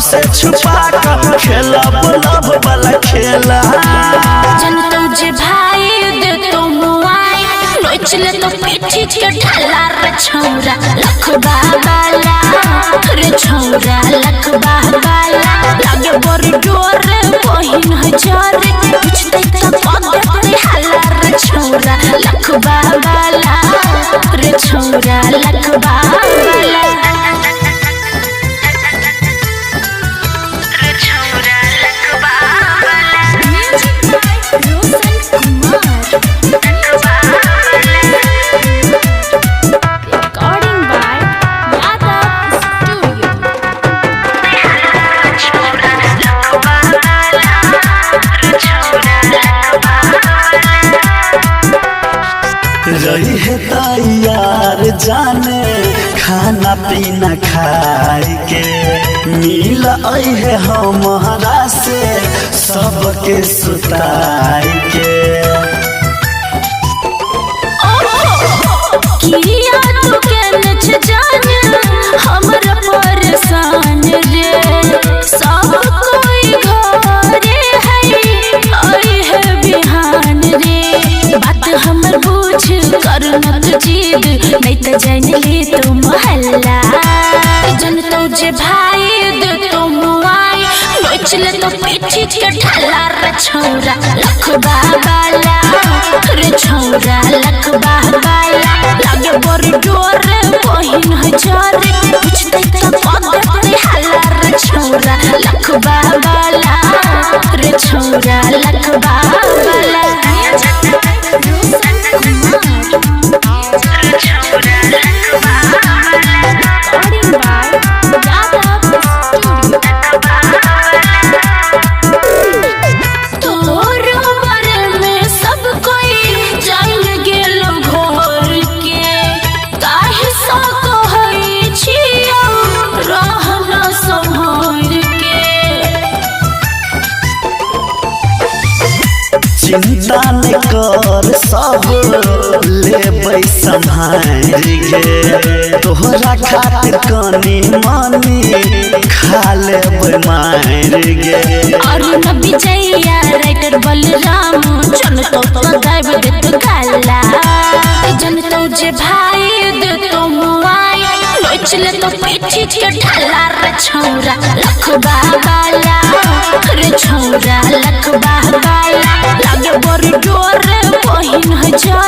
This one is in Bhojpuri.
से छुपा कर खेला बुलब वाला खेला जन तुझे भाई दे तो मुआई नोचले तो पीठी के ढाला रे छौरा लखबा वाला रे छौरा लखबा वाला लागे बर डोर बहिन हजार पूछते त पगते हाला रे छौरा लखबा वाला रे छौरा लखबा वाला रही है तैयार जाने खाना पीना खाए के मिल है हमारा से सबके सुताई के किया तू के नच जान हमरा परेशान रे सब कोई घरे है आई है बिहान रे बात हमर बुझ कर मत जीद नहीं त जान ले तू मोहल्ला जन तुझे भाई दे तो मुआई नोचले तो पीठी के ढाला रे छौरा लखबा वाला रे छौरा लखबा वाला लागे बर डोर बहिन हजार पूछते त पगते हाला रे छौरा लखबा वाला रे छौरा लखबा वाला चिंता न कर सब लेबै संभाल गे तोहरा खातिर कनी मनी खा लेबै मार गे अरुण विजया राइटर बलराम चल तो गायब दे तो गाला जन तुझे भाई दे तो मुआई नोचले तो पीठी के ढाला रे छौरा लखबा वाला रे छौरा लखबा वाला लागे बर डोर बहिन हजार